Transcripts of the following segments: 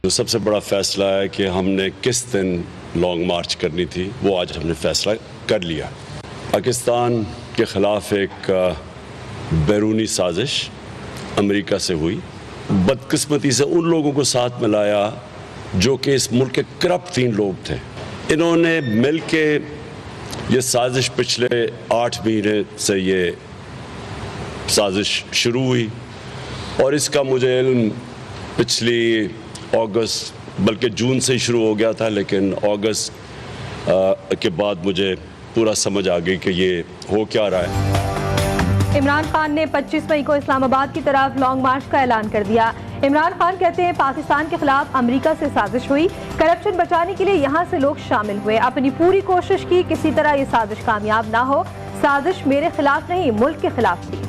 जो सबसे बड़ा फैसला है कि हमने किस दिन लॉन्ग मार्च करनी थी, वो आज हमने फैसला कर लिया। पाकिस्तान के ख़िलाफ़ एक बैरूनी साजिश अमेरिका से हुई, बदकिस्मती से उन लोगों को साथ मिलाया जो कि इस मुल्क के करप्ट 3 लोग थे। इन्होंने मिल के ये साजिश पिछले 8 महीने से ये साजिश शुरू हुई और इसका मुझे इल्म पिछली अगस्त बल्कि जून से ही शुरू हो गया था, लेकिन अगस्त के बाद मुझे पूरा समझ आ गई कि ये हो क्या रहा है। इमरान खान ने 25 मई को इस्लामाबाद की तरफ लॉन्ग मार्च का ऐलान कर दिया। इमरान खान कहते हैं पाकिस्तान के खिलाफ अमेरिका से साजिश हुई, करप्शन बचाने के लिए यहाँ से लोग शामिल हुए, अपनी पूरी कोशिश की, किसी तरह ये साजिश कामयाब ना हो। साजिश मेरे खिलाफ नहीं, मुल्क के खिलाफ थी।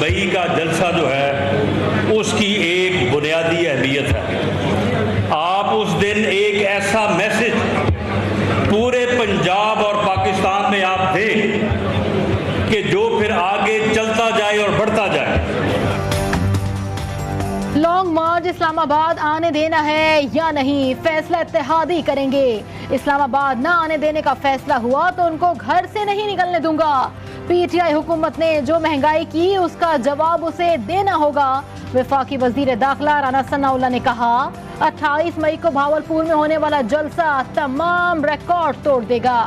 मई का जलसा जो है उसकी एक बुनियादी अहमियत है। आप उस दिन एक ऐसा मैसेज पूरे पंजाब और पाकिस्तान में आप दें कि जो फिर आगे चलता जाए और बढ़ता जाए। लॉन्ग मार्च इस्लामाबाद आने देना है या नहीं, फैसला इत्तेहादी करेंगे। इस्लामाबाद ना आने देने का फैसला हुआ तो उनको घर से नहीं निकलने दूंगा। पीटीआई हुकूमत ने जो महंगाई की उसका जवाब उसे देना होगा। वफाकी वजीर दाखिला राना सनाउल्लाह ने कहा 28 मई को भावलपुर में होने वाला जलसा तमाम रिकॉर्ड तोड़ देगा।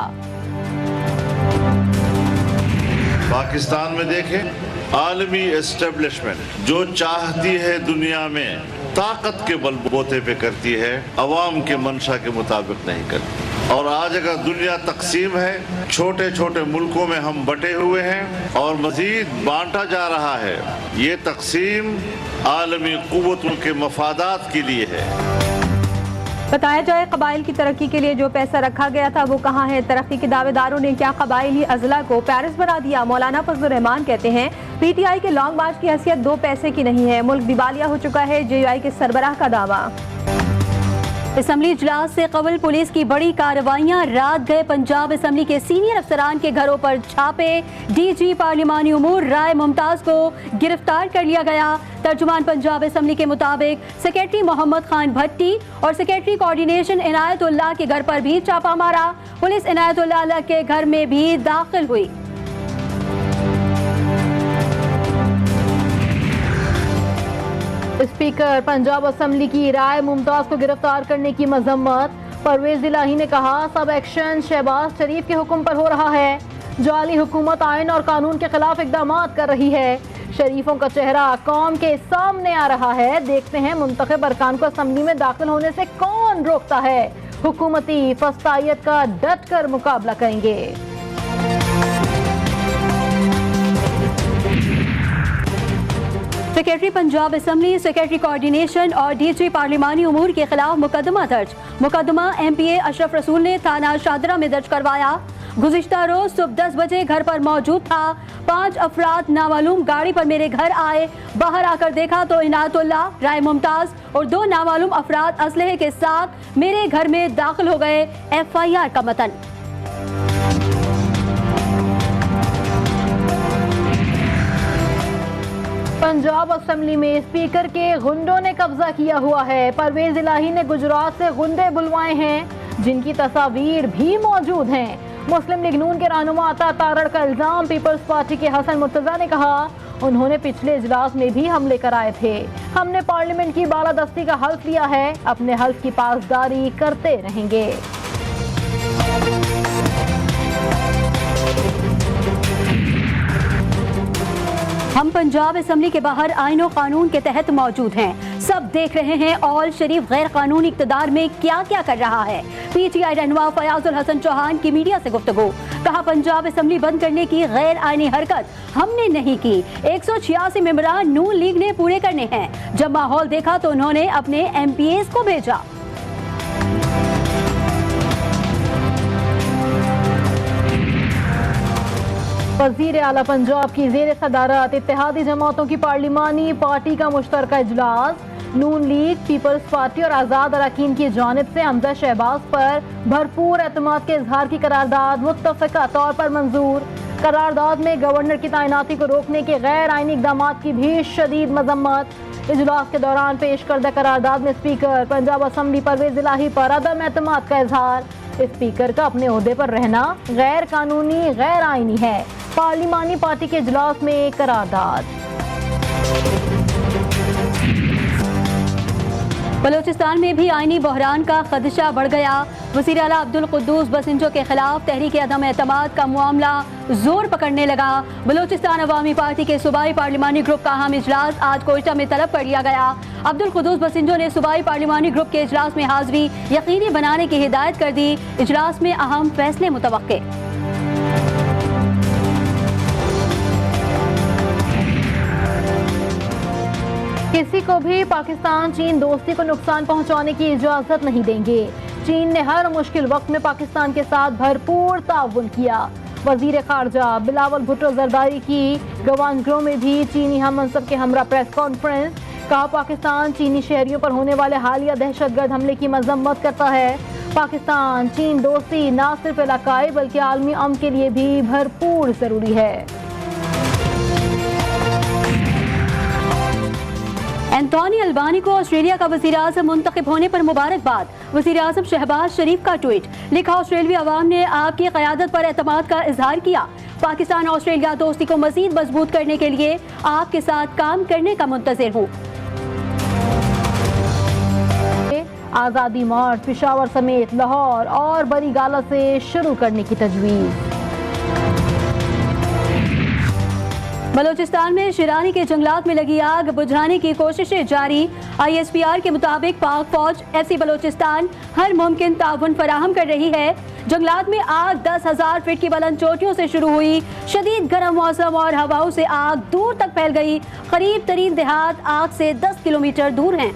पाकिस्तान में देखें, आलमी एस्टेब्लिशमेंट जो चाहती है दुनिया में ताकत के बलबूते पे करती है, अवाम के मंशा के मुताबिक नहीं करती। और आज अगर दुनिया तकसीम है, छोटे छोटे मुल्कों में हम बटे हुए हैं और मजीद बांटा जा रहा है। ये तकसीम आलमी कुव्वतों के मफादात के लिए है। बताया जाए कबाइल की तरक्की के लिए जो पैसा रखा गया था वो कहाँ है? तरक्की के दावेदारों ने क्या कबाइली अजला को पेरिस बना दिया? मौलाना फजलुर रहमान कहते हैं पीटीआई के लॉन्ग मार्च की हैसियत 2 पैसे की नहीं है, मुल्क दिवालिया हो चुका है, जेयूआई के सरबराह का दावा। असम्बली इजलास से कबल पुलिस की बड़ी कार्रवाइयां, रात गए पंजाब असम्बली के सीनियर अफसरान के घरों पर छापे, डीजी पार्लिमानी उमूर राय मुमताज को गिरफ्तार कर लिया गया। तर्जुमान पंजाब असम्बली के मुताबिक सेक्रेटरी मोहम्मद खान भट्टी और सेक्रेटरी कोऑर्डिनेशन इनायतुल्लाह के घर पर भी छापा मारा। पुलिस इनायतुल्लाह के घर में भी दाखिल हुई। स्पीकर पंजाब असम्बली की राय मुमताज को गिरफ्तार करने की मजम्मत। परवेज इलाही ने कहा सब एक्शन शहबाज शरीफ के हुक्म पर हो रहा है। जाली हुकूमत आइन और कानून के खिलाफ इकदाम कर रही है। शरीफों का चेहरा कौम के सामने आ रहा है। देखते हैं मुंतखब अरकान को असम्बली में दाखिल होने से कौन रोकता है। हुकूमती फस्तायत का डट कर मुकाबला करेंगे। Secretary Punjab assembly, secretary coordination और डीजी पार्लिमानी उमूर के खिलाफ मुकदमा दर्ज। मुकदमा एमपीए अशरफ रसूल ने थाना शादरा में दर्ज करवाया। गुज़िश्ता रोज सुबह 10 बजे घर पर मौजूद था। 5 अफराद नामालूम गाड़ी पर मेरे घर आए। बाहर आकर देखा तो इनायतुल्लाह, राय मुमताज और 2 नामालूम अफराद असलहे के साथ मेरे घर में दाखिल हो गए। FIR का मतन। पंजाब असम्बली में स्पीकर के गुंडों ने कब्जा किया हुआ है। परवेज इलाही ने गुजरात से गुंडे बुलवाए हैं जिनकी तस्वीर भी मौजूद हैं। मुस्लिम लीग नून के रहनुमा अता तारड़ का इल्जाम। पीपल्स पार्टी के हसन मुर्तजा ने कहा उन्होंने पिछले इजलास में भी हमले कराए थे। हमने पार्लियामेंट की बालादस्ती का हल्फ लिया है, अपने हल्फ की पासदारी करते रहेंगे। हम पंजाब असम्बली के बाहर आईन और कानून के तहत मौजूद हैं। सब देख रहे हैं ऑल शरीफ गैर कानूनी इक़्तिदार में क्या क्या कर रहा है। पीटीआई रहनुमा फयाजुल हसन चौहान की मीडिया से गुफ्तगू। कहा पंजाब असम्बली बंद करने की गैर आईनी हरकत हमने नहीं की। 186 मेंबरान नून लीग ने पूरे करने हैं। जब माहौल देखा तो उन्होंने अपने MPAs को भेजा। वज़ीर आला पंजाब की ज़ेर सदारत इत्तेहादी जमातों की पार्लिमानी पार्टी का मुश्तरका इजलास। नून लीग, पीपल्स पार्टी और आज़ाद अरकान की जानिब से हमजा शहबाज पर भरपूर एतमाद के इजहार की करारदाद मुत्तफ़िका तौर पर मंजूर। करारदाद में गवर्नर की तैनाती को रोकने के गैर आइनी इक़दाम की भी शदीद मजम्मत। इजलास के दौरान पेश करदा करारदाद में स्पीकर पंजाब असम्बली परवेज इलाही पर अदम एतमाद का इजहार। स्पीकर का अपने ओहदे पर रहना गैर कानूनी, गैर आइनी है। पार्लिमानी पार्टी के इजलास में करारदाद। बलोचिस्तान में भी आईनी बहरान का खदशा बढ़ गया। वज़ीर आला अब्दुल कुद्दूस बसिंजो के खिलाफ तहरीक अदम एतमाद का मामला जोर पकड़ने लगा। बलोचिस्तान अवामी पार्टी के सूबाई पार्लिमानी ग्रुप का अहम इजलास आज कोयटा में तलब कर लिया गया। अब्दुल कुद्दूस बसिंजो ने सूबाई पार्लिमानी ग्रुप के इजलास में हाजिरी यकीनी बनाने की हिदायत कर दी। इजलास में अहम फैसले मुतवक्के। किसी को भी पाकिस्तान चीन दोस्ती को नुकसान पहुंचाने की इजाजत नहीं देंगे। चीन ने हर मुश्किल वक्त में पाकिस्तान के साथ भरपूर ताउन किया। वजीर खारजा बिलावल भुट्टो जरदारी की गवानगरो में भी चीनी हम मनसब के हमरा प्रेस कॉन्फ्रेंस। कहा, पाकिस्तान चीनी शहरियों पर होने वाले हालिया दहशतगर्द हमले की मजम्मत करता है। पाकिस्तान चीन दोस्ती न सिर्फ इलाकाई बल्कि आलमी अमन के लिए भी भरपूर जरूरी है। एंथोनी अल्बानी को ऑस्ट्रेलिया का वज़ीर आज़म मुंतखब होने पर मुबारकबाद। वज़ीर आज़म शहबाज शरीफ का ट्वीट। लिखा, ऑस्ट्रेलियाई अवाम ने आपकी क़यादत पर एतमाद का इजहार किया। पाकिस्तान ऑस्ट्रेलिया दोस्ती को मज़ीद मजबूत करने के लिए आपके साथ काम करने का मुंतज़िर हूँ। आज़ादी मार्च पेशावर समेत लाहौर और बरी गाला से शुरू करने की तजवीज़। बलोचिस्तान में शिरानी के जंगलात में लगी आग बुझाने की कोशिशें जारी। ISPR के मुताबिक पाक फौज FC बलोचिस्तान हर मुमकिन ताउन फराहम कर रही है। जंगलात में आग 10,000 फीट की बुलंद चोटियों से शुरू हुई। शदीद गर्म मौसम और हवाओं से आग दूर तक फैल गई। करीब तरीन देहात आग से 10 किलोमीटर दूर हैं।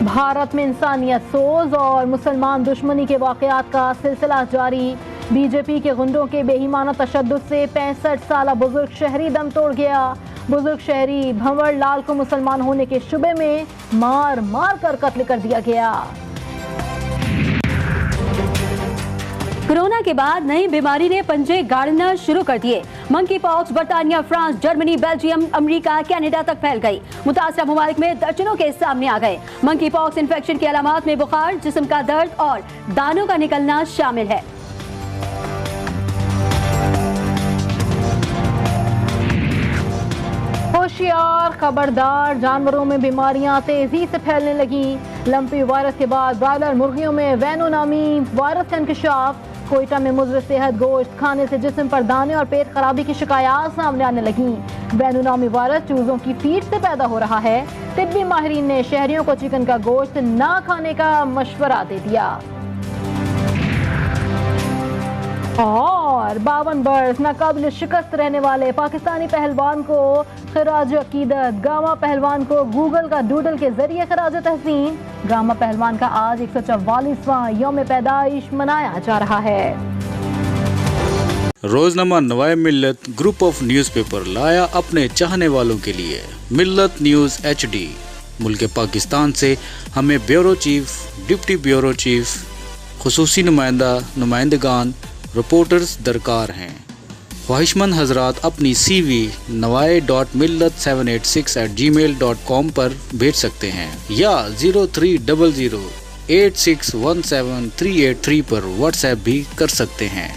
भारत में इंसानियत सोज और मुसलमान दुश्मनी के वाक़यात का सिलसिला जारी। बीजेपी के गुंडों के बेईमाना तशद्दुद से 65 साला बुजुर्ग शहरी दम तोड़ गया। बुजुर्ग शहरी भंवर लाल को मुसलमान होने के शुबे में मार मार कर कत्ल कर दिया गया। कोरोना के बाद नई बीमारी ने पंजे गाड़ना शुरू कर दिए। मंकी पॉक्स बर्तानिया, France, Germany, Belgium, America, Canada तक फैल गई। मुतासरा ममालिक में दर्जनों केस सामने आ गए। मंकी पॉक्स इन्फेक्शन की अलामात में बुखार, जिस्म का दर्द और दानों का निकलना शामिल है। होशियार, खबरदार, जानवरों में बीमारियां तेजी से फैलने लगी। लंपी वायरस के बाद ब्रायलर मुर्गियों में वैनो नामी वायरस का इंकशाफ। कोयटा में मुज़र सेहत गोश्त खाने से जिस्म पर दाने और पेट खराबी की शिकायत सामने आने लगी। वैनो नामी वायरस चूजों की फीड से पैदा हो रहा है। तिब्बी माहिरीन ने शहरियों को चिकन का गोश्त ना खाने का मशवरा दे दिया। और 52 बरस नाकाबिल शिकस्त रहने वाले पाकिस्तानी पहलवान को खिराज अकीदत। गामा पहलवान को गूगल का डूडल के जरिए खिराज तहसीन। गामा पहलवान का आज 144वां यौम पैदाइश मनाया जा रहा है। रोजनामा नवाए मिल्लत ग्रुप ऑफ न्यूज़पेपर लाया अपने चाहने वालों के लिए मिल्लत न्यूज़ HD। मुल्क पाकिस्तान से हमें bureau chief, deputy bureau chief, खुसूसी नुमाइंदगान, रिपोर्टर्स दरकार हैं। ख्वाहिशमंद हजरात अपनी CV nawai.millat786@gmail.com पर भेज सकते हैं या 0300861738 पर व्हाट्सएप भी कर सकते हैं।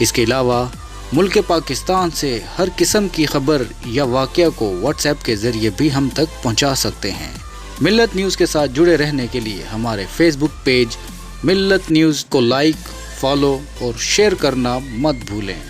इसके अलावा मुल्क पाकिस्तान से हर किस्म की खबर या वाक़या को व्हाट्सएप के ज़रिए भी हम तक पहुंचा सकते हैं। मिल्लत न्यूज़ के साथ जुड़े रहने के लिए हमारे फेसबुक पेज मिल्लत न्यूज़ को लाइक, फॉलो और शेयर करना मत भूलें।